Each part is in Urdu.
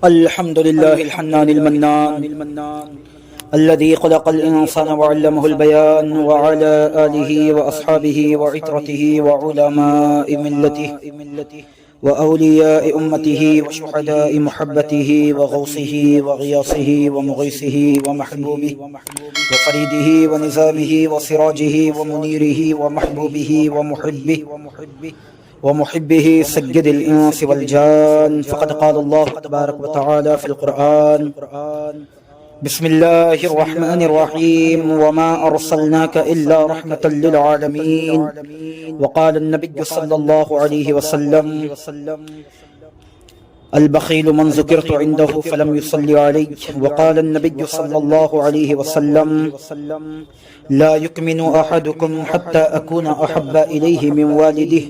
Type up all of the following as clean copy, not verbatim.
الحمد لله الحنان المنان الذي خلق الإنسان وعلمه البيان وعلى آله وأصحابه وعترته وعلماء ملته وأولياء أمته وشهداء محبته وغوصه وغياصه ومغيثه ومحبوبه وفريده ونزامه وسراجه ومنيره ومحبوبه ومحبه سيد الإنس والجان. فقد قال الله تبارك وتعالى في القرآن: بسم الله الرحمن الرحيم وما أرسلناك إلا رحمة للعالمين. وقال النبي صلى الله عليه وسلم: البخيل من ذكرت عنده فلم يصلي علي. وقال النبي صلى الله عليه وسلم: لا يؤمن أحدكم حتى أكون أحب إليه من والده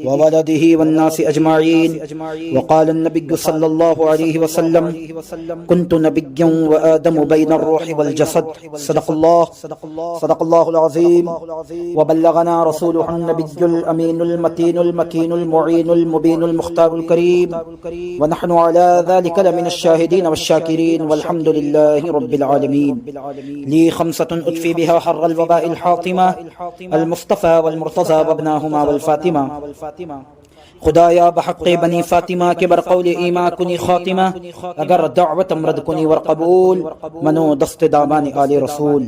وولده والناس أجمعين. وقال النبي صلى الله عليه وسلم: كنت نبيا وآدم بين الروح والجسد. صدق الله العظيم وبلغنا رسوله النبي الأمين المتين المكين المعين المبين المختار الكريم، ونحن على ذلك لمن الشاهدين والشاكرين والحمد لله رب العالمين. لي خمسة أطفي بها حر الوباء الحاطمة: المصطفى والمرتضى وابناهما والفاطمة. خدایا بحق بنی فاطمہ کے برقول ایما کنی خاتمہ، اگر دعوت امرد کنی ورقبول، منو دست دامان آل رسول.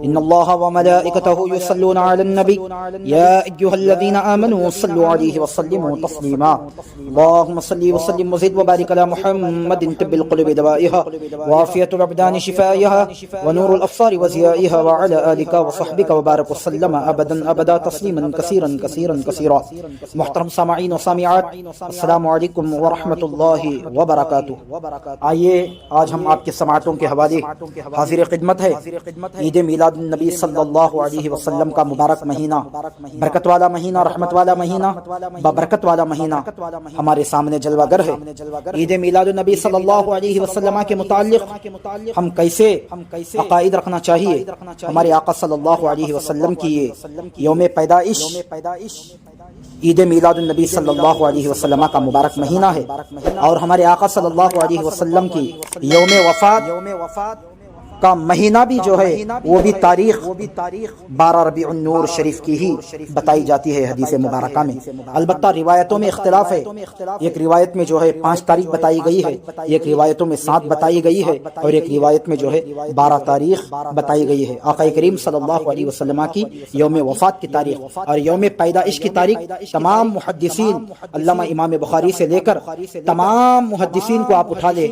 ان اللہ وملائکتہ یصلون علی النبی یا ایہا الذین آمنوا صلوا علیہ وسلموا تسلیما. اللہم صلی وسلم وزد وبارک علی محمد طب القلوب دوائها وعافیت الابدان شفائها ونور الابصار وضیائها وعلى آلک وصحبک وبارک وسلم ابدا ابدا تسلیما کثیرا کثیرا کثیرا. محترم سامعین و السلام علیکم ورحمۃ اللہ وبرکاتہ. آئیے آج ہم آپ کے سماعتوں کے حوالے حاضر خدمت ہے عید میلاد النبی صلی اللہ علیہ وسلم کا مبارک مہینہ، برکت والا مہینہ، رحمت والا مہینہ، ببرکت والا مہینہ ہمارے سامنے جلوہ گر ہے. عید میلاد النبی صلی اللہ علیہ وسلم کے متعلق ہم کیسے عقائد رکھنا چاہیے. ہمارے آقا صلی اللہ علیہ وسلم کی یہ یوم پیدائش عید میلاد النبی صلی اللہ علیہ وسلم کا مبارک مہینہ ہے، اور ہمارے آقا صلی اللہ علیہ وسلم کی یوم وفات کا مہینہ بھی جو ہے وہ بھی تاریخ 12 ربیع النور شریف کی ہی بتائی جاتی ہے حدیث مبارکہ میں. البتہ روایتوں میں اختلاف ہے. ایک روایت میں جو ہے 5 تاریخ بتائی گئی ہے، ایک روایتوں میں 7 بتائی گئی ہے، اور ایک روایت میں جو ہے 12 تاریخ بتائی گئی ہے. آقا کریم صلی اللہ علیہ وسلم کی یوم وفات کی تاریخ اور یوم پیدائش کی تاریخ تمام محدثین، علامہ امام بخاری سے لے کر تمام محدثین کو آپ اٹھا لے،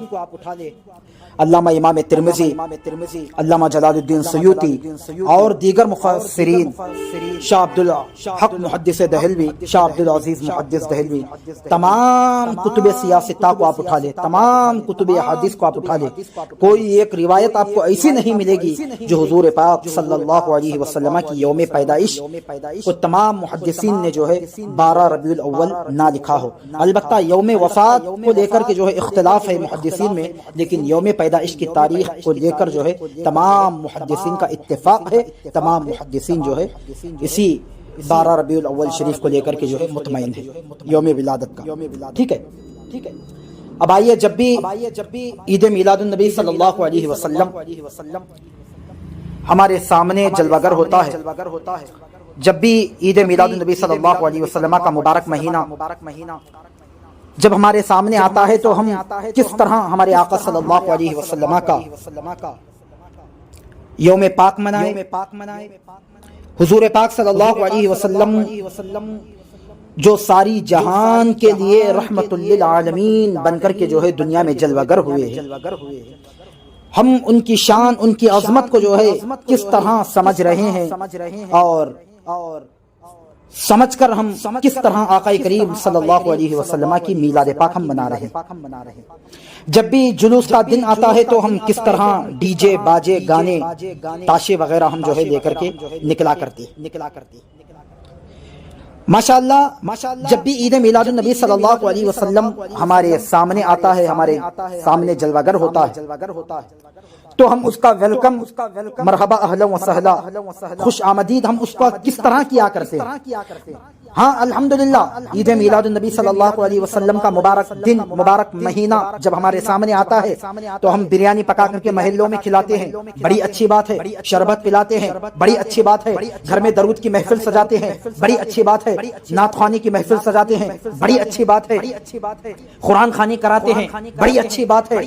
علامہ امام ترمذی، علامہ جلال الدین سیوطی اور دیگر مفسرین، شاہ عبدالحق محدث دہلوی، شاہ عبدالعزیز محدث دہلوی، تمام کتب سیاستہ کو آپ اٹھا لیں، تمام کتب احادیث کو آپ اٹھا لیں، کوئی ایک روایت آپ کو ایسی نہیں ملے گی جو حضور پاک صلی اللہ علیہ وسلم کی یوم پیدائش کو تمام محدثین نے جو ہے 12 ربیع الاول نہ لکھا ہو. البتہ یوم وفات کو لے کر کے جو ہے اختلاف ہے محدثین میں، لیکن یوم پیدائش کی تاریخ کو لے کر جو ہے تمام محدثین کا اتفاق ہے. تمام محدثین جو ہے اسی 12 ربیع الاول شریف کو لے کر کے جو ہے مطمئن ہے یوم ولادت کا. ٹھیک ہے. اب آئیے جب بھی عید میلاد النبی صلی اللہ علیہ وسلم ہمارے سامنے جلوہ گر ہوتا ہے، جب بھی عید میلاد النبی صلی اللہ علیہ وسلم کا مبارک مہینہ جب ہمارے سامنے آتا ہے تو ہم کس طرح ہمارے آقا صلی اللہ علیہ وسلم کا یوم پاک منائے. حضور پاک صلی اللہ علیہ وسلم جو ساری جہان کے لیے رحمت للعالمین بن کر کے جو ہے دنیا میں جلوہ گر ہوئے ہیں، ہم ان کی شان، ان کی عظمت کو جو ہے کس طرح سمجھ رہے ہیں، اور سمجھ کر ہم کس طرح آقا کریم صلی اللہ علیہ وسلم کی میلاد پاک ہم منا رہے ہیں. جب بھی جلوس کا دن آتا ہے تو ہم کس طرح ڈی جے، باجے، گانے، تاشے وغیرہ ہم جو ہے لے کر کے نکلا کرتے. ماشاءاللہ جب بھی عید میلاد النبی صلی اللہ علیہ وسلم ہمارے سامنے آتا ہے، ہمارے سامنے جلوہ گر ہوتا ہے، تو ہم اس کا ویلکم، مرحبا اہلا و سہلا، خوش آمدید ہم اس کا کس طرح کیا کرتے ہیں. ہاں الحمدللہ عید میلاد النبی صلی اللہ علیہ وسلم کا مبارک دن، مبارک مہینہ جب ہمارے سامنے آتا ہے تو ہم بریانی پکا کر کے محلوں میں کھلاتے ہیں، بڑی اچھی بات ہے، شربت پلاتے ہیں، بڑی اچھی بات ہے، گھر میں درود کی محفل سجاتے ہیں، بڑی اچھی بات ہے، نعت خوانی کی محفل سجاتے ہیں، بڑی اچھی بات ہے، قرآن خوانی کراتے ہیں، بڑی اچھی بات ہے۔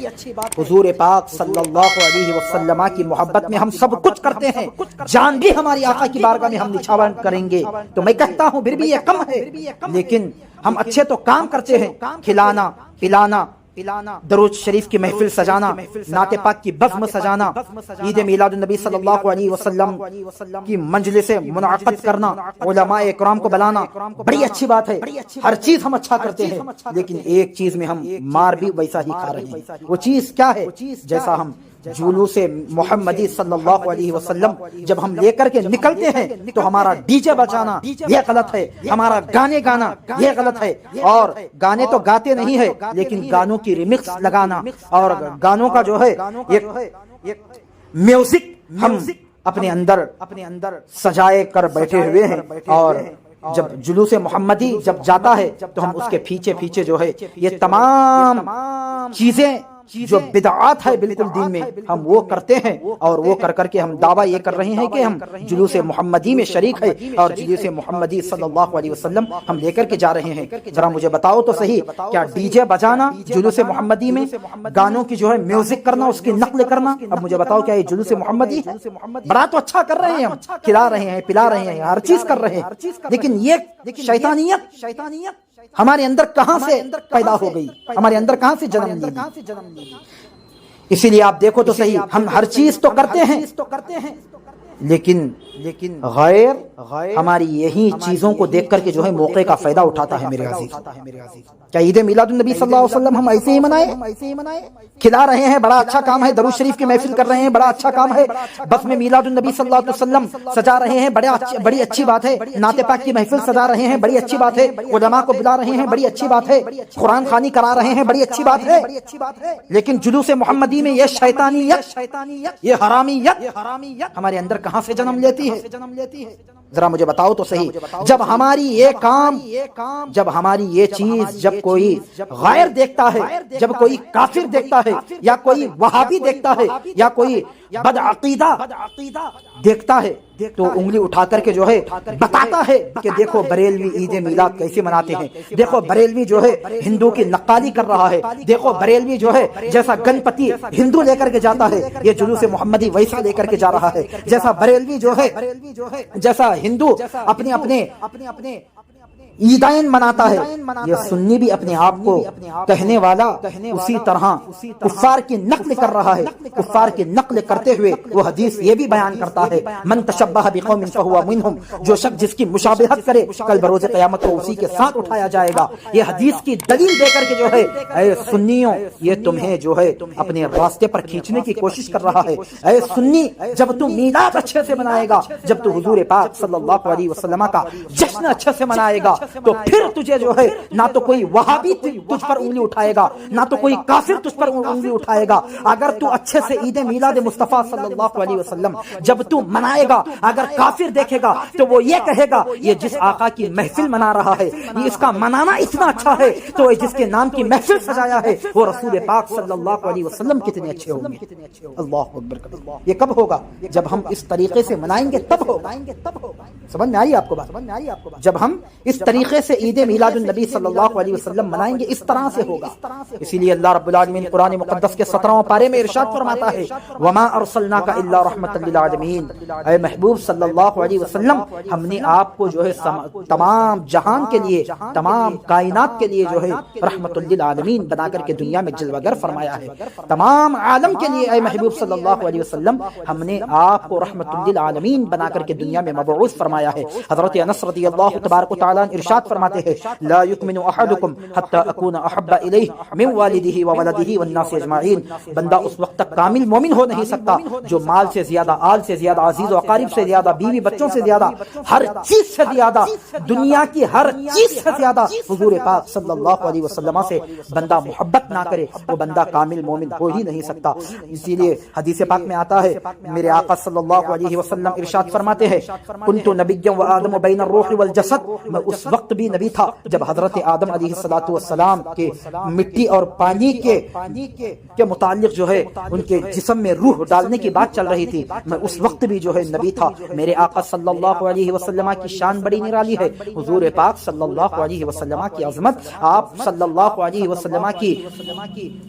حضور پاک صلی اللہ علیہ وسلم کی محبت میں ہم سب کچھ کرتے ہیں، جان بھی ہماری آقا کی بارگاہ میں ہم نچھاور کریں گے تو میں کہتا ہوں پھر بھی یہ کم ہے، لیکن ہم اچھے تو کام کرتے ہیں، کھلانا پلانا، درود شریف کی محفل سجانا، نعت پاک کی بزم سجانا، عید میلاد النبی صلی اللہ علیہ وسلم کی مجلس منعقد کرنا، علماء اکرام کو بلانا، بڑی اچھی بات ہے، ہر چیز ہم اچھا کرتے ہیں، لیکن ایک چیز میں ہم مار بھی ویسا ہی کھا رہے ہیں۔ وہ چیز کیا ہے؟ جیسا ہم جلوس محمدی صلی اللہ علیہ وسلم جب ہم لے کر کے نکلتے ہیں تو ہمارا ڈی جے بجانا یہ غلط ہے، ہمارا گانے گانا یہ غلط ہے، اور گانے تو گاتے نہیں ہے لیکن گانوں کی ریمکس لگانا اور گانوں کا جو ہے ایک میوزک ہم اپنے اندر سجائے کر بیٹھے ہوئے ہیں، اور جب جلوس محمدی جب جاتا ہے تو ہم اس کے پیچھے پیچھے جو ہے یہ تمام چیزیں جو بدعات ہے بالکل دین میں ہم وہ کرتے ہیں، اور وہ کر کر کے ہم دعویٰ یہ کر رہے ہیں کہ ہم جلوس محمدی میں شریک ہے اور جلوس محمدی صلی اللہ علیہ وسلم ہم لے کر کے جا رہے ہیں۔ ذرا مجھے بتاؤ تو صحیح، کیا ڈی جے بجانا جلوس محمدی میں، گانوں کی جو ہے میوزک کرنا، اس کی نقل کرنا، اب مجھے بتاؤ کیا یہ جلوس محمدی ہے؟ بڑا تو اچھا کر رہے ہیں، ہم کھلا رہے ہیں، پلا رہے ہیں، ہر چیز کر رہے ہیں، لیکن یہ شیطانیت ہمارے اندر کہاں سے پیدا ہو گئی، ہمارے اندر کہاں سے جنم لی؟ اسی لیے آپ دیکھو تو صحیح، ہم ہر چیز تو کرتے ہیں لیکن غیر ہماری یہی چیزوں کو دیکھ کر کے جو ہے موقع کا فائدہ اٹھاتا ہے۔ میرے عزیز، کیا عید میلاد النبی صلی اللہ علیہ وسلم ہم ایسے ہی منائے؟ کھلا رہے ہیں، بڑا اچھا کام ہے، درود شریف کی محفل کر رہے ہیں، بڑا اچھا کام ہے، بس میں میلاد النبی صلی اللہ علیہ وسلم سجا رہے ہیں، بڑی اچھی بات ہے، نعت پاک کی محفل سجا رہے ہیں، بڑی اچھی بات ہے، علماء کو بلا رہے ہیں، بڑی اچھی بات ہے، قرآن خوانی کرا رہے ہیں، بڑی اچھی بات ہے، لیکن جلوس محمدی میں یہ شیطانیت، یہ حرامیت ہمارے اندر کہاں سے جنم لیتی ہے؟ ذرا مجھے بتاؤ تو صحیح، جب ہماری یہ چیز جب کوئی غیر دیکھتا ہے، جب کوئی کافر دیکھتا ہے یا کوئی وہابی دیکھتا ہے یا کوئی بدعقیدہ دیکھتا ہے تو انگلی اٹھا کر کے جو ہے بتاتا ہے کہ دیکھو بریلوی عید میلاد کیسے مناتے ہیں، دیکھو بریلوی جو ہے ہندو کی نقالی کر رہا ہے، دیکھو بریلوی جو ہے جیسا گنپتی ہندو لے کر کے جاتا ہے یہ جلوس محمدی ویسا لے کر کے جا رہا ہے، جیسا بریلوی جو ہے جیسا ہندو اپنے عیدین مناتا ہے، یہ سنی بھی اپنے آپ کو کہنے والا اسی طرح کفار کی نقل کر رہا ہے، کفار کی نقل کرتے ہوئے وہ حدیث یہ بھی بیان کرتا ہے من تشبہ بقوم فہو منہم، جو شخص جس کی مشابہت کرے کل بروز قیامت کو اسی کے ساتھ اٹھایا جائے گا۔ یہ حدیث کی دلیل دے کر کے جو ہے اے سنیوں یہ تمہیں جو ہے اپنے راستے پر کھینچنے کی کوشش کر رہا ہے۔ اے سنی، جب تم میلاد اچھے سے منائے گا، جب تو حضور پاک صلی اللہ علیہ وسلم کا جشن اچھے سے منائے گا تو پھر تجھے جو ہے نہ تو کوئی وہابی تجھ پر انگلی اٹھائے گا، نہ تو کوئی کافر تجھ پر انگلی اٹھائے گا۔ اگر تو اچھے سے عید میلاد مصطفیٰ صلی اللہ علیہ وسلم جب تو منائے گا، اگر کافر دیکھے گا تو وہ یہ کہے گا یہ جس آقا کی محفل منا رہا ہے، یہ اس کا منانا اتنا اچھا ہے تو جس کے نام کی محفل سجایا ہے وہ رسول پاک صلی اللہ علیہ وسلم کتنے اچھے ہوں گے۔ اللہ اکبر۔ یہ کب ہوگا؟ جب ہم اس طریقے سے منائیں گے تب ہوگا۔ سمجھ میں آئی آپ کو بات؟ جب ہم اس طریقے سے عید میلاد النبی صلی اللہ علیہ وسلم منائیں گے اس طرح سے ہوگا۔ اسی لیے اللہ رب العالمین قرآن مقدس کے 17واں پارے میں ارشاد فرماتا ہے وما ارسلناک الا رحمۃ للعالمین، اے محبوب صلی اللہ علیہ وسلم ہم نے آپ کو جو ہے تمام جہان کے لیے، تمام کائنات کے لیے جو ہے رحمۃ للعالمین بنا کر کے دنیا میں جلوہ گر فرمایا ہے۔ تمام عالم کے لیے اے محبوب صلی اللہ علیہ وسلم ہم نے آپ کو رحمۃ للعالمین بنا کر کے دنیا میں مبعوث فرمایا ہے۔ حضرت انس رضی اللہ تبارک و تعالیٰ ارشاد فرماتے ہیں لا یؤمن احدکم حتی اکون احب الیہ من والدہ وولدہ والناس اجمعین، بندہ اس وقت تک کامل مومن ہو نہیں سکتا جو مال سے زیادہ، آل سے زیادہ، عزیز و اقارب سے زیادہ، بیوی بچوں سے زیادہ، ہر چیز سے زیادہ، دنیا کی ہر چیز سے زیادہ حضور پاک صلی اللہ علیہ وسلم سے بندہ محبت نہ کرے وہ بندہ کامل مومن ہو ہی نہیں سکتا۔ اسی لیے حدیث پاک میں آتا ہے میرے آقا صلی اللہ علیہ وسلم ارشاد فرماتے ہیں کنت نبیا وآدم بین الروح والجسد، میں اس وقت بھی نبی تھا جب حضرت آدم علیہ السلام کے مٹی اور پانی کے متعلق جو ہے ان کے جسم میں روح ڈالنے کی بات چل رہی تھی، میں اس وقت بھی جو ہے نبی تھا۔ میرے آقا صلی اللہ علیہ وسلم کی شان بڑی نرالی ہے، حضور پاک صلی اللہ علیہ وسلم کی عظمت، آپ صلی اللہ علیہ وسلم کی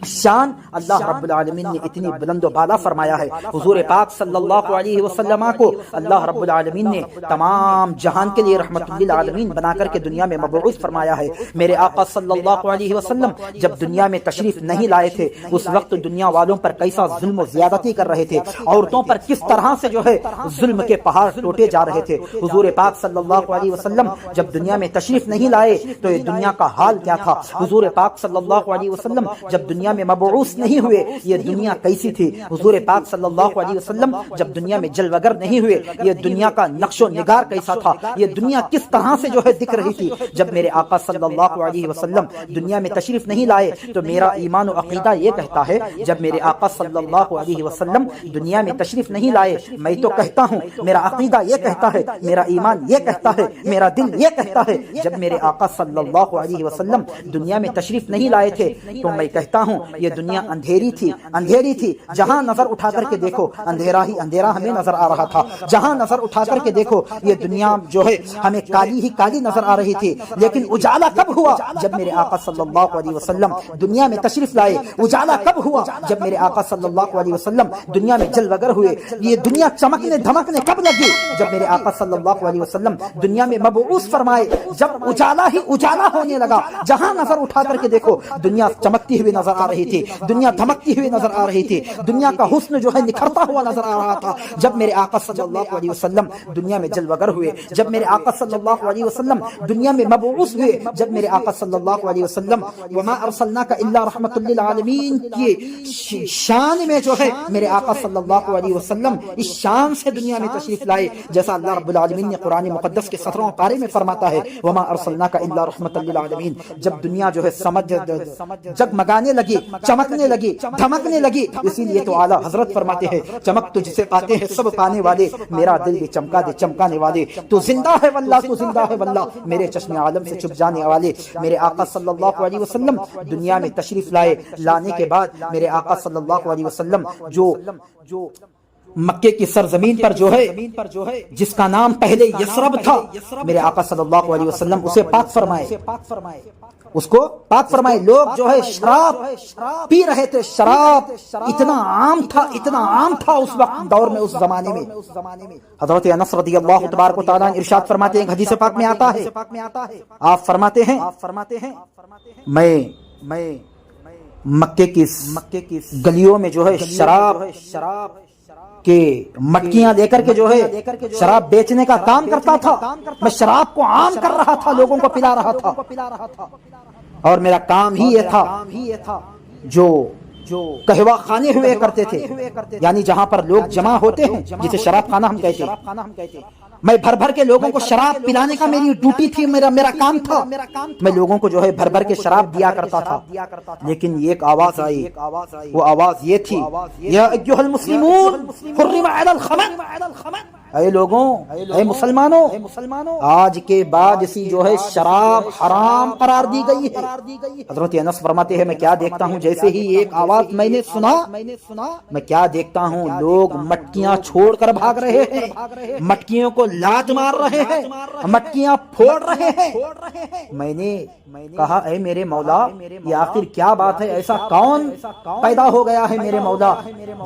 شان اللہ رب العالمین نے اتنی بلند و بالا فرمایا ہے۔ حضور پاک صلی اللہ علیہ وسلم کو اللہ رب العالمین نے تمام جہان کے لیے رحمت للعالمین بنا کر کے دنیا میں مبعوث فرمایا ہے۔ میرے آقا صلی اللہ علیہ وسلم جب دنیا میں تشریف نہیں لائے تھے اس وقت دنیا والوں پر کیسا ظلم و زیادتی کر رہے تھے، عورتوں پر کس طرح سے جو ہے ظلم کے پہاڑ ٹوٹے جا رہے تھے۔ حضور پاک صلی اللہ علیہ وسلم جب دنیا میں تشریف نہیں لائے تو یہ دنیا کا حال کیا تھا، حضور پاک صلی اللہ علیہ وسلم جب دنیا میں مبعوث نہیں ہوئے یہ دنیا کیسی تھی، حضور پاک صلی اللہ علیہ وسلم جب دنیا میں جلوگر نہیں ہوئے یہ دنیا کا نقش و نگار کیسا تھا، یہ دنیا کس طرح سے جو ہے دکھ رہی تھی۔ جب میرے آقا صلی اللہ علیہ وسلم دنیا میں تشریف نہیں لائے تو میرا ایمان و عقیدہ یہ کہتا ہے، جب میرے آقا صلی اللہ علیہ وسلم دنیا میں تشریف نہیں لائے میں تو کہتا ہوں، میرا عقیدہ یہ کہتا ہے، میرا ایمان یہ کہتا ہے، میرا دل یہ کہتا ہے، جب میرے آقا صلی اللہ علیہ وسلم دنیا میں تشریف نہیں لائے تھے تو میں کہتا ہوں یہ دنیا اندھیری تھی، جہاں نظر اٹھا کر کے دیکھو اندھیرا ہی اندھیرا ہمیں نظر آ رہا تھا، جہاں نظر اٹھا کر کے دیکھو یہ دنیا جو ہے ہمیں کالی ہی کالی نظر آ رہی تھی، لیکن اجالا کب ہوا جب میرے آقا صلی اللہ علیہ وسلم دنیا میں تشریف لائے، اجالا کب ہوا جب میرے آقا صلی اللہ علیہ وسلم دنیا میں جلوگر ہوئے، یہ دنیا چمکنے دھمکنے کب لگی جب میرے آقا صلی اللہ علیہ وسلم دنیا میں مبعوث فرمائے، جب اجالا ہی اجالا ہونے لگا، جہاں نظر اٹھا کر کے دیکھو دنیا چمکتی ہوئی نظر آ رہی تھی، دنیا دھمکتی ہوئی نظر آ رہی تھی، دنیا کا حسن جو ہے نکھرتا ہوا نظر آ رہا تھا جب میرے آقا صلی اللہ علیہ وسلم دنیا میں جلوگر ہوئے، جب میرے آقا صلی اللہ علیہ وسلم دنیا میں مبعوث ہوئے، جب میرے آقا صلی اللہ علیہ وسلم وما ارسلناک الا رحمت للعالمین کی شان میں جو ہے میرے آقا صلی اللہ علیہ وسلم اس شان سے دنیا میں تشریف لائے، جیسا اللہ رب العالمین نے قرآن مقدس کے 17 پارے میں فرماتا ہے وما ارسلناک الا رحمت للعالمین۔ جب دنیا جو ہے جگمگانے لگی، چمکنے لگی، دھمکنے لگی، اسی لیے تو اعلیٰ حضرت فرماتے ہیں چمک تو جسے پاتے ہیں سب پانے والے، میرا دل بھی چمکا دے چمکانے والے، تو زندہ ہے واللہ، تو زندہ ہے واللہ، میرے چشم عالم سے چھپ جانے والے۔ میرے آقا صلی اللہ علیہ وسلم دنیا میں تشریف لائے، لانے کے بعد میرے آقا صلی اللہ علیہ وسلم جو مکے کی سرزمین پر جو ہے جس کا نام پہلے یثرب تھا، میرے آقا صلی اللہ علیہ وسلم اسے پاک فرمائے، اس کو پاک فرمائے۔ لوگ جو ہے شراب پی رہے تھے، شراب اتنا عام تھا اس وقت دور میں، اس زمانے میں۔ حضرت انس رضی اللہ تبارک و تعالیٰ ارشاد فرماتے ہیں، حدیث پاک میں آتا ہے، آپ فرماتے ہیں میں مکے کی گلیوں میں جو ہے شراب کہ مٹکیاں لے کر کے جو ہے شراب بیچنے کا کام کرتا تھا، میں شراب کو عام کر رہا تھا، لوگوں کو پلا رہا تھا، اور میرا کام ہی یہ تھا جو قہوہ خانے ہوئے کرتے تھے، یعنی جہاں پر لوگ جمع ہوتے ہیں جسے شراب خانہ ہم کہتے ہیں، میں بھر بھر کے لوگوں کو شراب پلانے کا میری ڈیوٹی تھی، میرا کام تھا، میں لوگوں کو جو ہے بھر بھر کے شراب دیا کرتا تھا۔ لیکن ایک آواز آئی، وہ آواز یہ تھی، یا ایھا المسلمون حرم علی الخمر، اے لوگوں، اے مسلمانوں، آج کے بعد اسی جو ہے شراب حرام قرار دی گئی ہے۔ حضرت انس فرماتے ہیں میں کیا دیکھتا ہوں، جیسے ہی ایک آواز میں نے سنا، میں کیا دیکھتا ہوں، لوگ مٹکیاں چھوڑ کر بھاگ رہے ہیں، مٹکیوں کو لات مار رہے ہیں، مٹکیاں پھوڑ رہے ہیں۔ میں نے کہا اے میرے مولا، یہ آخر کیا بات ہے، ایسا کون پیدا ہو گیا ہے میرے مولا،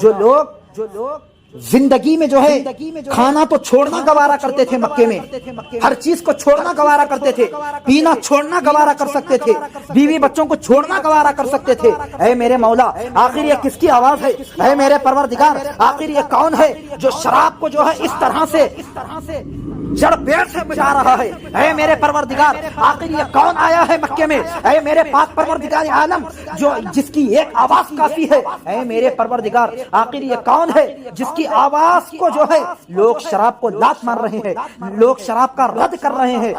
جو لوگ زندگی میں جو ہے کھانا تو چھوڑنا گوارا کرتے تھے، مکے میں ہر چیز کو چھوڑنا گوارا کرتے تھے، پینا چھوڑنا گوارا کر سکتے تھے، بیوی بچوں کو چھوڑنا گوارا کر سکتے تھے۔ اے میرے مولا، آخر یہ کس کی آواز ہے؟ اے میرے پروردگار، آخر یہ کون ہے جو شراب کو جو ہے اس طرح سے جڑ پیڑ سے بجا رہا ہے؟ اے میرے پروردگار، آخر یہ کون آیا ہے مکے میں؟ اے میرے پاک پروردگار عالم، جو جس کی ایک آواز کافی ہے۔ اے میرے پروردگار، آخر یہ کون ہے جس کی آواز کو جو ہے لوگ شراب کو لات مار رہے ہیں، لوگ شراب کا رد کر رہے ہیں؟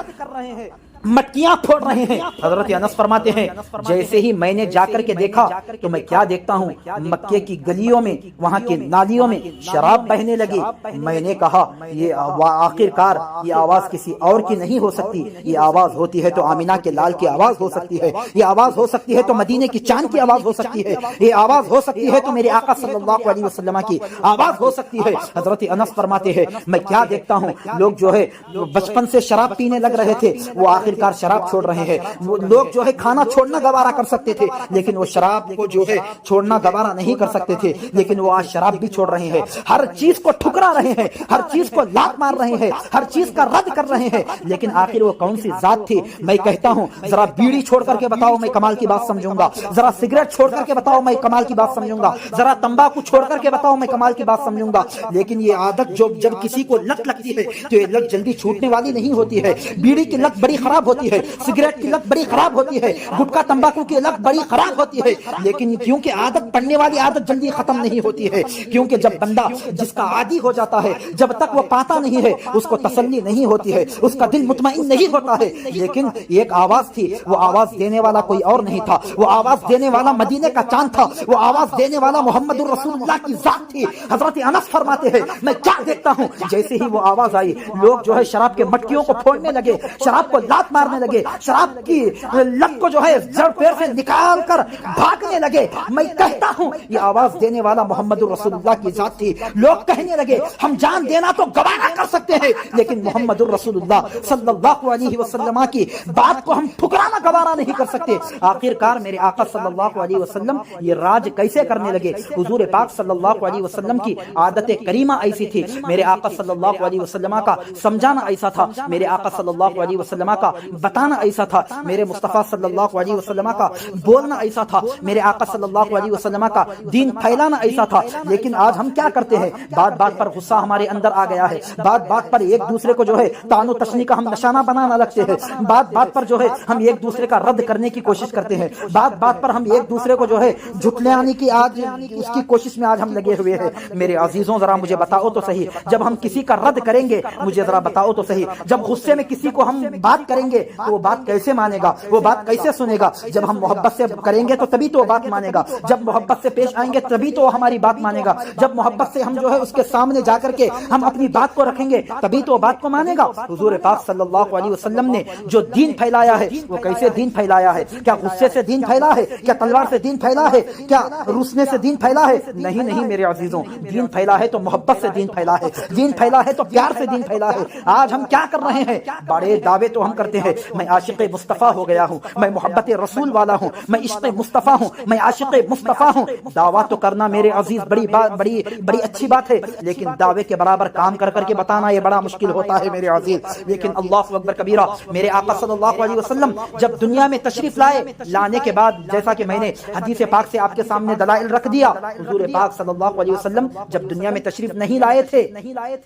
مٹکیاں پھوڑ رہے ہیں۔ حضرت انس فرماتے ہیں جیسے ہی میں نے جا کر کے دیکھا تو میں کیا دیکھتا ہوں، مکے کی گلیوں میں، وہاں کی نالیوں میں شراب بہنے لگی۔ میں نے کہا یہ آخر کار یہ آواز کسی اور کی نہیں ہو سکتی، یہ آواز ہوتی ہے تو آمینہ کے لال کی آواز ہو سکتی ہے، یہ آواز ہو سکتی ہے تو مدینے کی چاند کی آواز ہو سکتی ہے، یہ آواز ہو سکتی ہے تو میرے آقا صلی اللہ علیہ وسلم کی آواز ہو سکتی ہے۔ حضرت انس فرماتے ہیں میں کیا دیکھتا ہوں، لوگ جو ہے بچپن سے شراب پینے لگ رہے تھے، وہ آخر کار شراب چھوڑ رہے ہیں۔ وہ لوگ جو ہے کھانا چھوڑنا گوارا کر سکتے تھے لیکن وہ شراب کو جو ہے چھوڑنا گوارا نہیں کر سکتے تھے، لیکن وہ آج شراب بھی چھوڑ رہے ہیں، ہر چیز کو ٹھکرا رہے ہیں، ہر چیز کو لات مار رہے ہیں، ہر چیز کا رد کر رہے ہیں۔ لیکن آخر وہ کون سی ذات تھی؟ میں کہتا ہوں ذرا بیڑی چھوڑ کر کے بتاؤ میں کمال کی بات سمجھوں گا، ذرا سگریٹ چھوڑ کر کے بتاؤ میں کمال کی بات سمجھوں گا، ذرا تمباکو چھوڑ کر کے بتاؤ میں کمال کی بات سمجھوں گا۔ لیکن یہ عادت جب کسی کو لت لگتی ہے تو یہ لت جلدی چھوٹنے والی نہیں ہوتی ہے۔ بیڑی کی لت بڑی خراب ہوتی ہے، سگریٹ کی لت بڑی خراب ہوتی ہے، گٹکا تمباکو کی لت بڑی خراب ہوتی ہے، لیکن کیونکہ عادت پڑنے والی عادت جلدی ختم نہیں ہوتی ہے۔ کیونکہ جب بندہ جس کا عادی ہو جاتا ہے جب تک وہ پاتا نہیں ہے اس کو تسلی نہیں ہوتی ہے، اس کا دل مطمئن نہیں ہوتا ہے۔ لیکن ایک آواز تھی، وہ آواز دینے والا کوئی اور نہیں تھا، وہ آواز دینے والا مدینے کا چاند تھا، وہ آواز دینے والا محمد الرسول اللہ کی ذات تھی۔ حضرت انس فرماتے ہیں میں کیا دیکھتا ہوں، جیسے ہی وہ آواز آئی لوگ جو ہے شراب کے مٹکیوں کو پھوڑنے لگے، شراب کو لات مارنے لگے، شراب کی لت کو جو ہے جڑ پیر سے نکال کر بھاگنے لگے۔ میں کہتا ہوں یہ آواز دینے والا محمد الرسول اللہ کی ذات تھی۔ لوگ کہنے لگے ہم جان دینا تو گوارا کر سکتے ہیں لیکن محمد الرسول اللہ صلی اللہ علیہ وسلم کی بات کو ہم ٹھکرانا گوارا نہیں کر سکتے۔ آخر کار میرے آقا صلی اللہ علیہ وسلم یہ راج کیسے کرنے لگے؟ حضور پاک صلی اللہ علیہ وسلم کی عادت کریمہ ایسی تھی، میرے آقا صلی اللہ علیہ وسلم کا سمجھانا ایسا تھا، میرے آقا صلی اللہ علیہ وسلم کا بتانا ایسا تھا، میرے مصطفیٰ صلی اللہ علیہ وسلم کا بولنا ایسا تھا، میرے آقا صلی اللہ علیہ وسلم کا دین پھیلانا ایسا تھا۔ لیکن آج ہم کیا کرتے ہیں؟ بات بات پر غصہ ہمارے اندر آ گیا ہے، بات بات پر ایک دوسرے کو جو ہے طعن و تشنیع کا ہم نشانہ بنانا لگتے ہیں، بات بات پر جو ہے ہم ایک دوسرے کا رد کرنے کی کوشش کرتے ہیں، بات بات پر ہم ایک دوسرے کو جو ہے جھٹلانے کی آج اس کی کوشش میں آج ہم لگے ہوئے ہیں۔ میرے عزیزوں ذرا مجھے بتاؤ تو صحیح، جب ہم کسی کا رد کریں گے مجھے ذرا بتاؤ تو صحیح، جب غصے میں کسی کو ہم بات کریں گے تو وہ بات کیسے مانے گا، وہ بات کیسے سنے گا؟ جب ہم محبت سے کریں گے تو تبھی تو وہ بات مانے گا، جب محبت سے پیش آئیں گے تبھی تو وہ ہماری بات مانے گا، جب محبت سے ہم جو ہے اس کے سامنے جا کر کے ہم اپنی بات کو رکھیں گے تبھی تو وہ بات کو مانے گا۔ حضور پاک صلی اللہ علیہ وسلم نے جو دین پھیلایا ہے وہ کیسے دین پھیلایا ہے؟ کیا غصے سے دین پھیلا ہے؟ کیا تلوار سے دین پھیلا ہے؟ کیا روسنے سے دین پھیلا ہے؟ نہیں نہیں میرے عزیزوں، دین پھیلا ہے تو محبت سے دین پھیلا ہے، دین پھیلا ہے تو پیار سے دین پھیلا ہے۔ آج ہم کیا کر رہے ہیں؟ بڑے دعوے تو ہم کرتے ہیں، میں عاشق مصطفیٰ ہو گیا ہوں، میں محبت رسول والا ہوں، میں عشق مصطفیٰ ہوں، میں عاشق مصطفیٰ ہوں۔ دعویٰ تو کرنا میرے عزیز بڑی اچھی بات ہے، لیکن دعوے کے برابر کام کر کے بتانا یہ بڑا مشکل ہوتا ہے میرے عزیز۔ لیکن اللہ اکبر کبیرہ، میرے آقا صلی اللہ علیہ وسلم جب دنیا میں تشریف لانے کے بعد، جیسا کہ میں نے حدیث پاک سے آپ کے سامنے دلائل رکھ دیا، حضور پاک صلی اللہ علیہ وسلم جب دنیا میں تشریف نہیں لائے تھے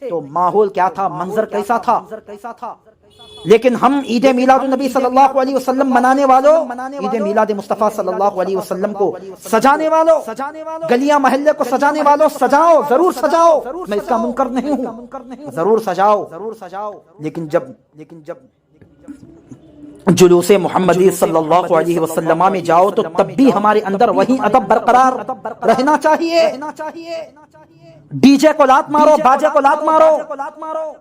تو ماحول کیا تھا، منظر کیسا تھا؟ لیکن ہم عید میلاد النبی صلی اللہ علیہ وسلم منانے والوں، عید میلاد مصطفیٰ صلی اللہ علیہ وسلم کو سجانے والوں، گلیاں محلے کو سجانے والوں، سجاؤ، ضرور سجاؤ، میں اس کا منکر نہیں ہوں، ضرور سجاؤ، لیکن جب جلوس محمدی صلی اللہ علیہ وسلم میں جاؤ تو تب بھی ہمارے اندر وہی ادب برقرار رہنا چاہیے۔ ڈی جے کو لات مارو، باجے کو لات مارو۔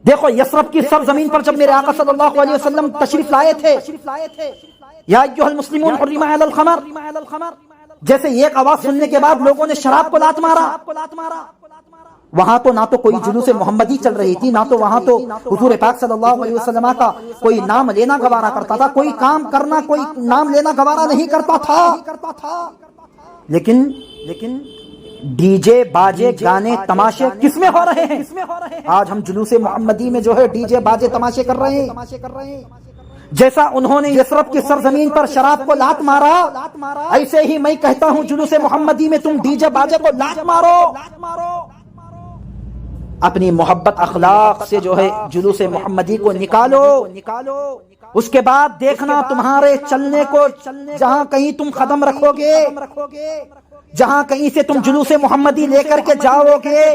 دیکھو یثرب کی سرزمین پر جب میرے آقا صلی اللہ علیہ وسلم تشریف لائے تھے، یا ایھا المسلمون حرم علی الخمر، جیسے ایک آواز سننے کے بعد لوگوں نے شراب کو لات مارا، وہاں تو نہ تو کوئی جلوس محمدی چل رہی تھی، نہ تو وہاں تو حضور پاک صلی اللہ علیہ وسلم کا کوئی نام لینا گوارا کرتا تھا، کوئی کام کرنا، کوئی نام لینا گوارا نہیں کرتا تھا۔ لیکن ڈی جے، باجے، گانے، تماشے کس میں ہو رہے ہیں؟ آج ہم جلوس محمدی میں جو ہے ڈی جے، باجے، تماشے کر رہے ہیں۔ جیسا انہوں نے یثرب کی سرزمین پر شراب کو لات مارا، ایسے ہی میں کہتا ہوں جلوس محمدی میں تم ڈی جے، باجے کو لات مارو۔ اپنی محبت اخلاق سے جو ہے جلوس محمدی کو نکالو، اس کے بعد دیکھنا تمہارے چلنے کو جہاں کہیں تم قدم رکھو گے، جہاں کہیں سے تم جلوس محمدی لے کر کے جاؤ گے،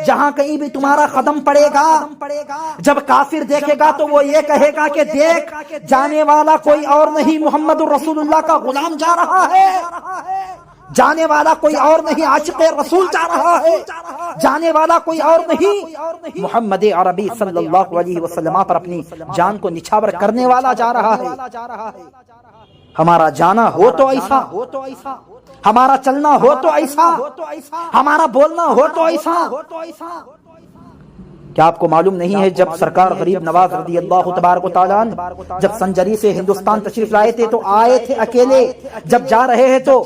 جہاں کہیں بھی تمہارا قدم پڑے گا، جب کافر دیکھے گا تو وہ یہ کہے گا کہ دیکھ جانے والا کوئی اور نہیں محمد الرسول اللہ کا غلام جا رہا ہے، جانے والا کوئی اور نہیں عاشق رسول جا رہا ہے، جانے والا کوئی اور نہیں محمد عربی صلی اللہ علیہ وسلم پر اپنی جان کو نچھاور کرنے والا جا رہا ہے۔ ہمارا جانا ہو تو ایسا، ہمارا چلنا ہو تو ایسا، ہمارا بولنا ہو تو ایسا۔ کیا آپ کو معلوم نہیں ہے جب سرکار غریب نواز رضی اللہ تبارک و تعالیٰ جب سنجری سے ہندوستان تشریف لائے تھے تو آئے تھے اکیلے، جب جا رہے ہیں تو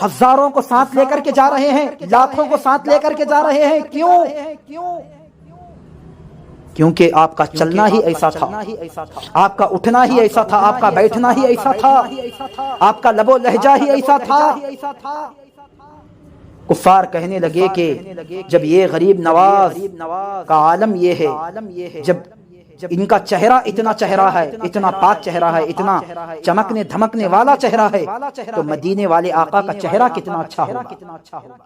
ہزاروں کو ساتھ لے کر کے جا رہے ہیں، لاکھوں کو ساتھ لے کر کے جا رہے ہیں۔ کیوں؟ کیونکہ آپ کا چلنا ہی ایسا تھا، آپ کا اٹھنا ہی ایسا تھا، آپ کا بیٹھنا ہی ایسا تھا، آپ کا لب و لہجہ ہی ایسا تھا۔ کفار کہنے لگے کہ جب یہ غریب نواز کا عالم یہ ہے، جب ان کا چہرہ اتنا چہرہ ہے، اتنا پاک چہرہ ہے، اتنا چمکنے دھمکنے والا چہرہ ہے، تو مدینے والے آقا کا چہرہ کتنا اچھا ہوگا۔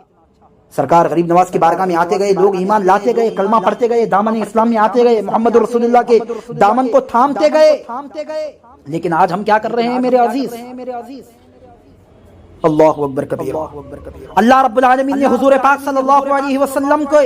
سرکار غریب نواز کی بارگاہ میں آتے گئے، لوگ ایمان لاتے گئے، کلمہ پڑھتے گئے، دامن اسلام میں آتے گئے، محمد رسول اللہ کے دامن کو تھامتے گئے۔ لیکن آج ہم کیا کر رہے ہیں میرے عزیز؟ اللہ اکبر کبیرہ۔ اللہ رب العالمین نے حضور پاک صلی اللہ علیہ وسلم کو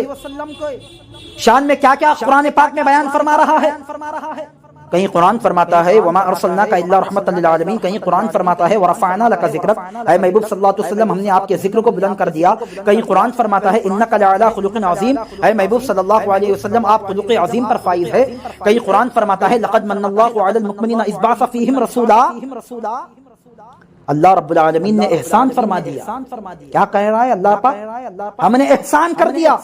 شان میں کیا کیا قرآن پاک میں بیان فرما رہا ہے۔ کہیں قرآن فرماتا ہے وما ارسلناک الا رحمۃ للعالمین، کہیں قرآن فرماتا ہے ورفعنا لک ذکرک، اے محبوب صلی اللہ علیہ وسلم ہم نے آپ کے ذکر کو بلند کر دیا۔ کہیں قرآن فرماتا ہے انک لعلی خلق عظیم، اے محبوب صلی اللہ علیہ وسلم آپ خلق عظیم پر فائز ہے۔ کہیں قرآن فرماتا ہے لقد من اللہ علی المؤمنین اذ بعث فیہم رسولا، اللہ رب العالمین نے احسان فرما دیا۔ کیا کہہ رہا ہے اللہ پاک؟ ہم نے احسان کر دیا۔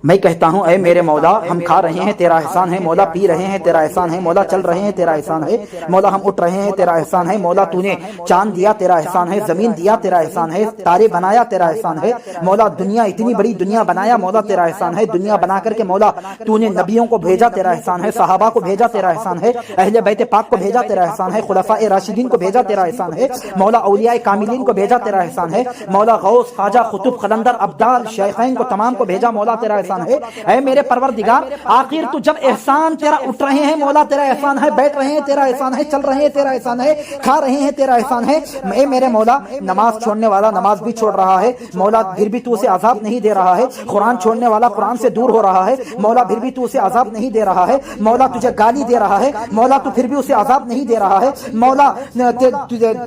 میں کہتا ہوں اے میرے مولا ہم کھا رہے ہیں تیرا احسان ہے، مولا پی رہے ہیں تیرا احسان ہے، مولا چل رہے ہیں تیرا احسان ہے، مولا ہم اٹھ رہے ہیں تیرا احسان ہے، مولا تو نے چاند دیا تیرا احسان ہے، زمین دیا تیرا احسان ہے، تارے بنایا تیرا احسان ہے، مولا دنیا اتنی بڑی دنیا بنایا مولا تیرا احسان ہے، دنیا بنا کر کے مولا تو نے نبیوں کو بھیجا تیرا احسان ہے، صحابہ کو بھیجا تیرا احسان ہے، اہل بیت پاک کو بھیجا تیرا احسان ہے، خلفائے راشدین کو بھیجا تیرا احسان ہے، مولا اولیاء کاملین کو بھیجا تیرا احسان ہے، مولا غوث خواجہ قطب قلندر ابدال شیخین کو تمام کو بھیجا مولا تیرا احسان ہے۔ اے میرے پروردگار آخر تو جب احسان تیرا اٹھ رہے ہیں مولا تیرا احسان ہے، بیٹھ رہے ہیں تیرا احسان ہے، چل رہے ہیں تیرا احسان ہے، کھا رہے ہیں تیرا احسان ہے۔ اے میرے مولا نماز چھوڑنے والا نماز بھی چھوڑ رہا ہے مولا پھر بھی تو اسے عذاب نہیں دے رہا ہے، قرآن چھوڑنے والا قرآن سے دور ہو رہا ہے مولا پھر بھی تو اسے عذاب نہیں دے رہا ہے، مولا تجھے گالی دے رہا ہے مولا تو پھر بھی اسے عذاب نہیں دے رہا ہے، مولا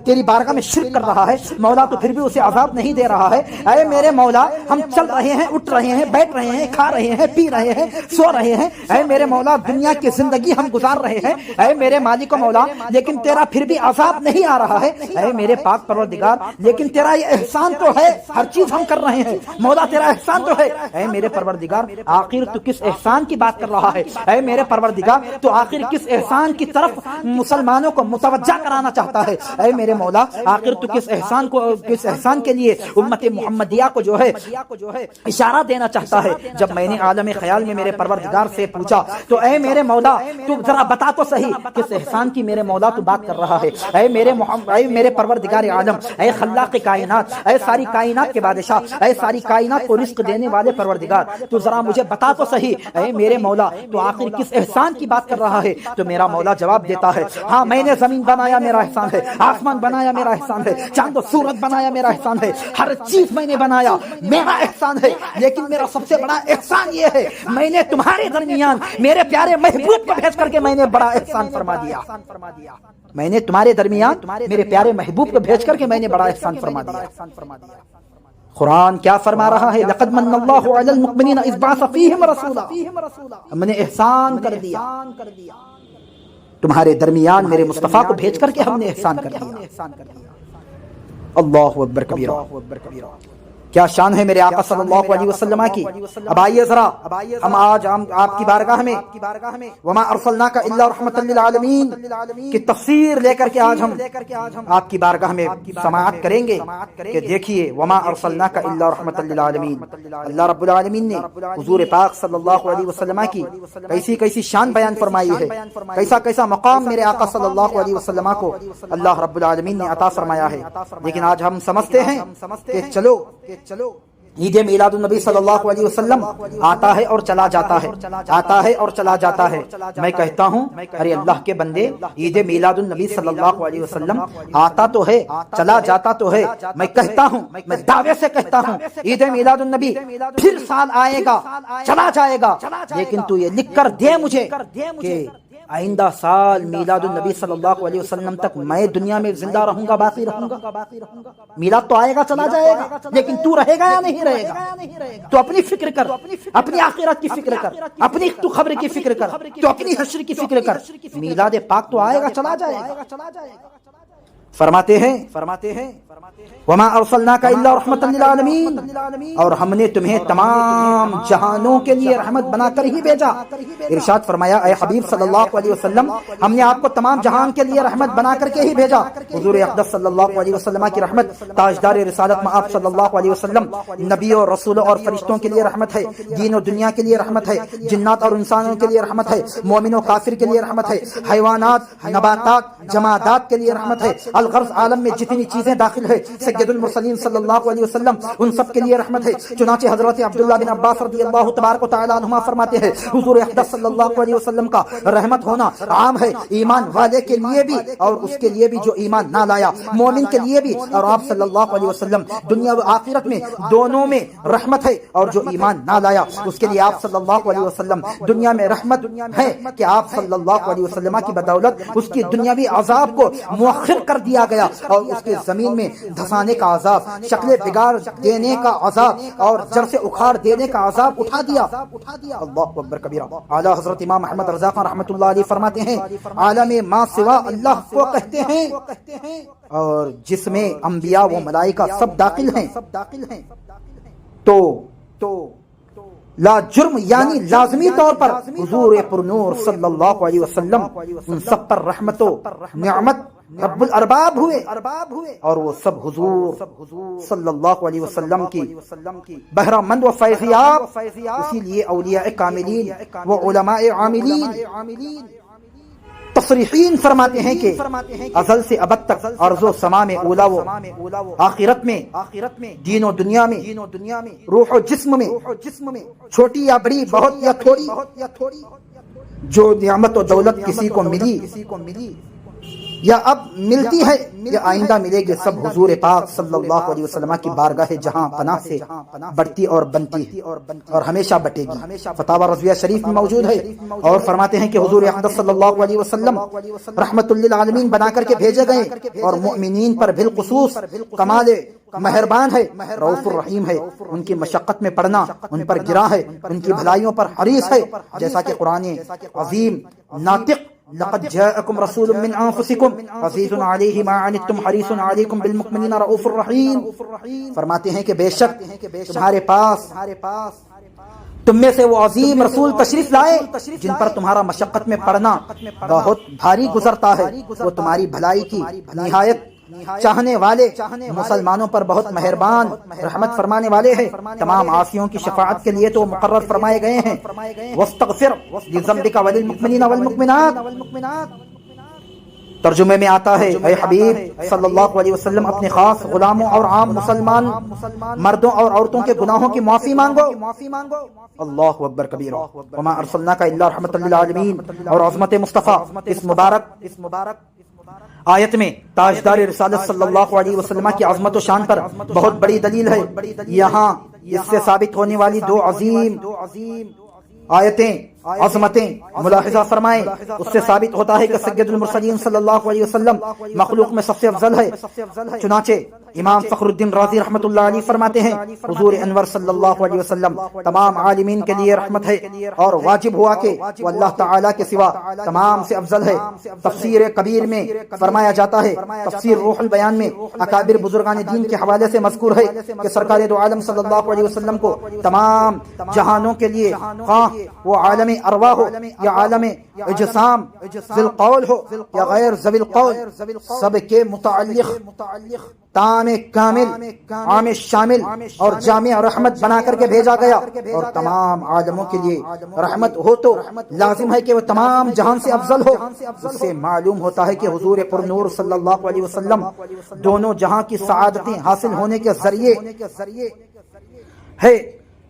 تیری بارگاہ میں شرک کر رہا ہے مولا تو پھر بھی اسے عذاب نہیں دے رہا ہے۔ اے میرے مولا ہم چل رہے ہیں، اٹھ رہے ہیں، بیٹھ رہے ہیں، کھا رہے ہیں، پی رہے ہیں، سو رہے ہیں، اے میرے مولا دنیا کی زندگی ہم گزار رہے ہیں اے میرے مالک و مولا، لیکن تیرا پھر بھی عذاب نہیں آ رہا ہے۔ اے میرے پاک پروردگار لیکن تیرا یہ احسان تو ہے، ہر چیز ہم کر رہے ہیں مولا تیرا احسان تو ہے۔ اے میرے پروردگار آخر تو کس احسان کی بات کر رہا ہے؟ اے میرے پروردگار تو آخر کس احسان کی طرف مسلمانوں کو متوجہ کرانا چاہتا ہے؟ اے میرے مولا آخر تو کس احسان کے لیے امت محمدیہ کو جو ہے اشارہ دینا چاہتا ہے؟ جب میں نے عالم خیال میں میرے پروردگار سے پوچھا تو اے میرے مولا تو ذرا بتا تو صحیح کس احسان کی میرے مولا تو بات کر رہا ہے؟ اے میرے پروردگار عالم، اے خلاق کائنات، اے ساری کائنات کے بادشاہ، اے ساری کائنات کو رزق دینے والے پروردگار تو ذرا مجھے بتا تو صحیح اے میرے مولا تو آخر کس احسان کی بات کر رہا ہے؟ تو میرا مولا جواب دیتا ہے ہاں میں نے زمین بنایا میرا احسان ہے، آسمان بنایا میرا احسان ہے، چاند و سورج بنایا میرا احسان ہے، ہر چیز میں نے بنایا میرا احسان ہے، لیکن میرا سب سے بڑا احسان یہ ہے میں نے تمہارے درمیان میرے پیارے محبوب کو بھیج کر کے میں نے بڑا احسان فرما دیا۔ میں نے تمہارے درمیان میرے پیارے محبوب کو بھیج کر کے میں نے بڑا احسان فرما دیا۔ قرآن کیا فرما رہا ہے؟ لقد من اللہ علی المؤمنین اذ بعث فیہم رسولا، ہم نے احسان کر دیا تمہارے درمیان میرے مصطفیٰ کو بھیج کر کے ہم نے احسان کر دیا۔ اللہ اکبر کبیرہ۔ کیا شان ہے میرے آقا صلی اللہ علیہ وسلم کی. اب آئیے ذرا ہم آج آپ کی بارگاہ میں وما ارسلناک الا رحمۃ للعالمین کی تفسیر لے کر کے آج ہم آپ کی بارگاہ میں سماعت کریں گے کہ دیکھیے وما ارسلناک الا رحمۃ للعالمین. اللہ رب العالمین نے حضور پاک صلی اللہ علیہ وسلم کی کیسی کیسی شان بیان فرمائی ہے، کیسا کیسا مقام میرے آقا صلی اللہ علیہ وسلم کو اللہ رب العالمین نے عطا فرمایا ہے. لیکن آج ہم سمجھتے ہیں کہ چلو عید میلاد النبی صلی اللہ علیہ وسلم آتا ہے اور چلا جاتا ہے، آتا ہے اور چلا جاتا ہے. میں کہتا ہوں ارے اللہ کے بندے، عید میلاد النبی صلی اللہ علیہ وسلم آتا تو ہے، چلا جاتا تو ہے. میں کہتا ہوں، میں دعوے سے کہتا ہوں، عید میلاد النبی پھر سال آئے گا، چلا جائے گا، لیکن تو یہ لکھ کر دے مجھے کہ آئندہ سال میلاد النبی صلی اللہ علیہ وسلم تک میں دنیا میں زندہ رہوں گا، باقی رہوں گا. میلاد تو آئے گا چلا جائے گا، لیکن تو رہے گا یا نہیں رہے گا؟ تو اپنی فکر کر، اپنی آخرت کی فکر کر، اپنی تو خبر کی فکر کر، تو اپنی حشر کی فکر کر. میلاد پاک تو آئے گا چلا جائے گا. فرماتے ہیں وما ارسلناک الا رحمۃ للعالمین، اور ہم نے تمہیں تمام جہانوں کے لیے رحمت بنا کر ہی بھیجا. ارشاد فرمایا اے حبیب صلی اللہ علیہ وسلم، ہم نے آپ کو تمام جہان کے لیے رحمت بنا کر کے ہی بھیجا. حضور اقدس صلی اللہ علیہ وسلم کی رحمت، تاجدار رسالت مآب صلی اللہ علیہ وسلم، نبیوں رسولوں اور فرشتوں کے لیے رحمت ہے، دین و دنیا کے لیے رحمت ہے، جنات اور انسانوں کے لیے رحمت ہے، مومن و کافر کے لیے رحمت ہے، حیوانات نباتات جمادات کے لیے رحمت ہے. الغرض عالم میں جتنی چیزیں داخل ہے، سید المرسلین صلی اللہ علیہ وسلم ان سب کے لیے رحمت ہے. چنانچہ حضرت عبداللہ بن عباس رضی اللہ تبارک و تعالی عنہما فرماتے ہیں حضور اقدس صلی اللہ علیہ وسلم کا رحمت ہونا عام ہے، ایمان والے کے لیے بھی اور اس کے لیے بھی جو ایمان نہ لایا، مومن کے لیے بھی. اور آپ صلی اللہ علیہ وسلم دنیا و آخرت میں دونوں میں رحمت ہے، اور جو ایمان نہ لایا اس کے لیے آپ صلی اللہ علیہ وسلم دنیا میں رحمت ہے کہ آپ صلی اللہ علیہ وسلم کی بدولت اس کی دنیاوی عذاب کو مؤخر کر دیا گیا، اور اس کے زمین میں دھسانے کا عذاب، شکل بگاڑ دینے کا عذاب اور جڑ سے اکھاڑ دینے کا عذاب اٹھا دیا. اللہ اکبر کبیرہ. اعلی حضرت امام احمد رضا خان رحمۃ اللہ علیہ فرماتے ہیں عالم ما سوا اللہ کو کہتے ہیں، اور جس میں انبیاء و ملائکہ سب داخل ہیں. تو لا جرم یعنی لازمی طور پر حضور پرنور صلی اللہ علیہ وسلم ان سب پر رحمت و نعمت رب الارباب ہوئے، اور وہ سب حضور صلی اللہ علیہ وسلم کی بہرہ مند و فیضیاب. اسی لیے اولیاء کاملین و علماء عاملین تصریحین فرماتے ہیں کہ ازل سے ابد تک ارض و سما میں اولا و آخرت میں، دین و دنیا میں، روح و جسم میں، چھوٹی یا بڑی، بہت یا تھوڑی، جو نعمت و دولت کسی کو ملی یا اب ملتی ہے یا آئندہ ملے گی، سب حضور پاک صلی اللہ علیہ وسلم کی بارگاہ جہاں پناہ سے بڑھتی اور بنتی اور ہمیشہ بٹے گی. فتاوی رضویہ شریف میں موجود ہے، اور فرماتے ہیں کہ حضور اقدس صلی اللہ علیہ وسلم رحمت للعالمین بنا کر کے بھیجے گئے، اور مؤمنین پر بالخصوص کمال مہربان ہے، رؤوف الرحیم ہے. ان کی مشقت میں پڑنا ان پر گرا ہے، ان کی بھلائیوں پر حریص ہے، جیسا کہ قرآن عظیم ناطق لقد جاءكم رسول من انفسكم عزيز عليه ما عنتم حريص عليكم بالمؤمنين رؤوف الرحيم. فرماتے ہیں کہ بے شک تمہارے پاس تم میں سے وہ عظیم رسول تشریف لائے جن پر تمہارا مشقت میں پڑنا بہت بھاری گزرتا ہے. وہ تمہاری بھلائی کی نہایت چاہنے والے، مسلمانوں پر بہت مہربان، رحمت فرمانے والے ہیں. تمام عاصیوں کی شفاعت کے لیے تو مقرر فرمائے گئے ہیں. واستغفر لذنبک وللمؤمنین والمؤمنات. ترجمے میں آتا ہے اے حبیب صلی اللہ علیہ وسلم اپنے خاص غلاموں اور عام مسلمان مردوں اور عورتوں کے گناہوں کی معافی مانگو. اللہ اکبر کبیرہ. وما ارسلناک الا رحمۃ للعالمین. اور عظمت مصطفیٰ اس مبارک آیت میں تاجدار رسالت صلی اللہ علیہ وسلم کی عظمت و شان پر بہت بڑی دلیل ہے. یہاں اس سے ثابت ہونے والی دو عظیم آیتیں عظمتیں ملاحظہ فرمائیں، اس سے ثابت ہوتا ہے کہ سید المرسلین صلی اللہ علیہ وسلم مخلوق میں سب سے افضل ہے۔ چنانچہ امام فخر الدین رازی رحمۃ اللہ علیہ فرماتے ہیں حضور انور صلی اللہ علیہ وسلم تمام عالمین کے لیے رحمت ہے، اور واجب ہوا کہ وہ اللہ تعالیٰ کے سوا تمام سے افضل ہے۔ تفسیر کبیر میں فرمایا جاتا ہے، تفسیر روح البیان میں اکابر بزرگان دین کے حوالے سے مذکور ہے کہ سرکار دو عالم صلی اللہ علیہ وسلم کو تمام جہانوں کے لیے، خواہ وہ عالم ارواح ہو یا عالم اجسام ذی القول ہو یا غیر ذوی القول، سب کے متعلق تام کامل، عام شامل اور جامع رحمت بنا کر کے بھیجا گیا، اور تمام عالموں کے لیے رحمت ہو تو لازم ہے کہ وہ تمام جہان سے افضل ہو۔ اس سے معلوم ہوتا ہے کہ حضور پر نور صلی اللہ علیہ وسلم دونوں جہاں کی سعادتیں حاصل ہونے کے ذریعے ہے،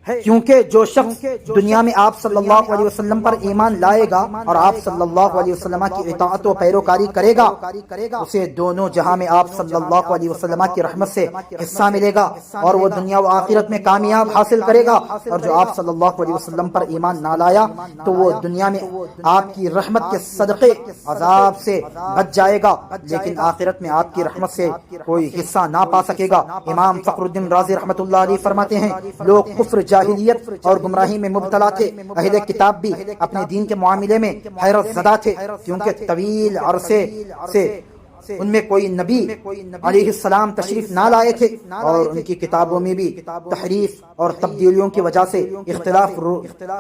کیونکہ جو شخص دنیا میں آپ صلی اللہ علیہ وسلم پر ایمان لائے گا اور آپ صلی اللہ علیہ وسلم کی اطاعت و پیروکاری کرے گا، اسے دونوں جہاں میں آپ صلی اللہ علیہ وسلم کی رحمت سے حصہ ملے گا، اور وہ دنیا و آخرت میں کامیاب حاصل کرے گا۔ اور جو آپ صلی اللہ علیہ وسلم پر ایمان نہ لایا تو وہ دنیا میں آپ کی رحمت کے صدقے عذاب سے بچ جائے گا، لیکن آخرت میں آپ کی رحمت سے کوئی حصہ نہ پا سکے گا۔ امام فخر الدین رازی رحمۃ اللہ علیہ فرماتے ہیں لوگ کفر، جاہلیت اور گمراہی میں مبتلا تھے، اہل کتاب بھی اپنے دین کے معاملے میں حیرت زدہ تھے، کیونکہ طویل عرصے سے ان میں کوئی نبی علیہ السلام تشریف نہ لائے تھے، اور ان کی کتابوں میں بھی تحریف اور تبدیلیوں کی وجہ سے اختلاف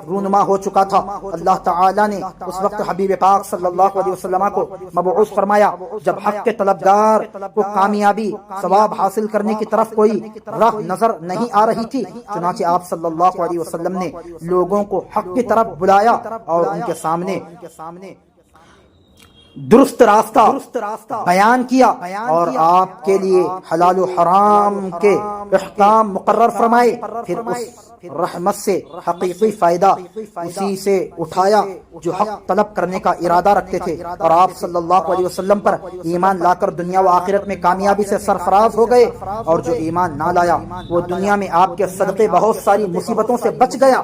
رونما ہو چکا تھا۔ اللہ تعالیٰ نے اس وقت حبیب پاک صلی اللہ علیہ وسلم کو مبعوث فرمایا جب حق کے طلبگار کو کامیابی ثواب حاصل کرنے کی طرف کوئی راہ نظر نہیں آ رہی تھی، چنانچہ آپ صلی اللہ علیہ وسلم نے لوگوں کو حق کی طرف بلایا اور ان کے سامنے درست راستہ بیان کیا، اور آپ کے لیے حلال و حرام کے احکام مقرر فرمائے، پھر اس رحمت سے حقیقی فائدہ اسی سے اٹھایا جو حق طلب کرنے کا ارادہ رکھتے تھے، اور آپ صلی اللہ علیہ وسلم پر ایمان لا کر دنیا و آخرت میں کامیابی سے سرفراز ہو گئے، اور جو ایمان نہ لایا وہ دنیا میں آپ کے صدقے بہت ساری مصیبتوں سے بچ گیا۔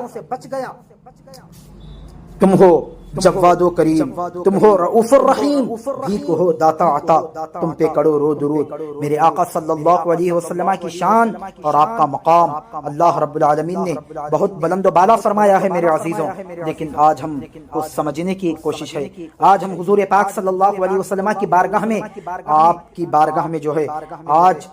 تم ہو جواد و کریم، تم ہو رؤوف الرحیم، بھیک ہو داتا عطا، تم پہ کرو رو درود۔ میرے آقا صلی اللہ علیہ وسلم کی شان اور آپ کا مقام اللہ رب العالمین نے بہت بلند و بالا فرمایا ہے میرے عزیزوں، لیکن آج ہم کو سمجھنے کی کوشش ہے۔ آج ہم حضور پاک صلی اللہ علیہ وسلم کی بارگاہ میں، آپ کی بارگاہ میں جو ہے آج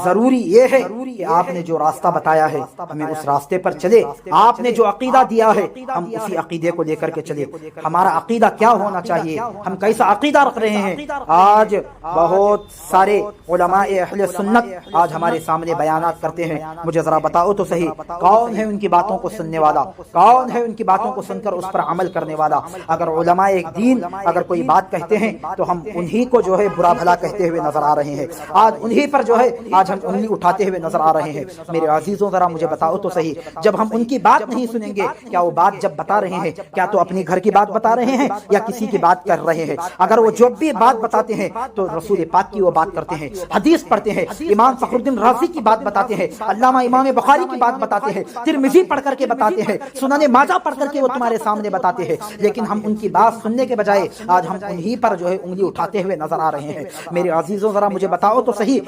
ضروری یہ ہے کہ آپ نے جو راستہ بتایا ہے ہمیں اس راستے پر چلے، آپ نے جو عقیدہ دیا ہے ہم اسی عقیدے کو لے کر کے چلے۔ ہمارا عقیدہ کیا ہونا چاہیے، ہم کیسا عقیدہ رکھ رہے ہیں؟ آج بہت سارے علماء اہل سنت آج ہمارے سامنے بیانات کرتے ہیں، مجھے ذرا بتاؤ تو صحیح کون ہے ان کی باتوں کو سننے والا، کون ہے ان کی باتوں کو سن کر اس پر عمل کرنے والا؟ اگر علماء ایک دین اگر کوئی بات کہتے ہیں تو ہم انہی کو جو ہے برا بھلا کہتے ہوئے نظر آ رہے ہیں، آج انہی پر جو ہے آج ہم انگلی اٹھاتے ہوئے نظر آ رہے ہیں۔ میرے عزیزوں ذرا مجھے بتاؤ تو صحیح، جب ہم ان کی بات نہیں سنیں گے، کیا وہ بات جب بتا رہے ہیں کیا تو اپنی گھر کی بات بتا رہے ہیں یا کسی کی بات کر رہے ہیں؟ اگر وہ جو بھی بات بتاتے ہیں تو رسول پاک کی وہ بات کرتے ہیں، حدیث پڑھتے ہیں، امام فخر الدین رازی کی بات بتاتے ہیں، علامہ امام بخاری کی بات بتاتے ہیں، ترمذی پڑھ کر کے بتاتے ہیں، سنن ماجہ پڑھ کر کے وہ تمہارے سامنے بتاتے ہیں، لیکن ہم ان کی بات سننے کے بجائے آج ہم انہی پر جو ہے انگلی اٹھاتے ہوئے نظر آ رہے ہیں۔ میرے عزیزوں ذرا مجھے بتاؤ تو صحیح،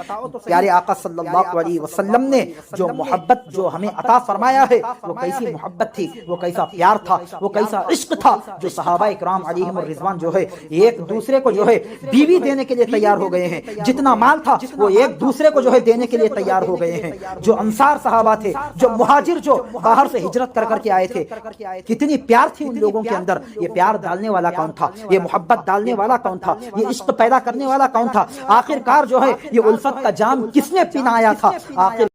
پیارے آقا صلی اللہ علیہ وسلم نے جو محبت جو ہمیں عطا فرمایا ہے وہ کیسی محبت تھی، وہ کیسا پیار تھا، وہ کیسا عشق تھا، جو صحابہ اکرام علیہم الرضوان جو ہے ایک دوسرے کو جو ہے بیوی دینے کے لیے تیار ہو گئے ہیں، جتنا مال تھا وہ ایک دوسرے کو جو ہے دینے کے لیے تیار ہو گئے ہیں۔ جو انصار صحابہ تھے، جو مہاجر جو باہر سے ہجرت کر کر کے آئے تھے، کتنی پیار تھی ان لوگوں کے اندر۔ یہ پیار ڈالنے والا کون تھا؟ یہ محبت ڈالنے والا کون تھا؟ یہ عشق پیدا کرنے والا کون تھا؟ آخر کار جو ہے یہ الفت کا جام کس نے پنایا تھا؟ آخر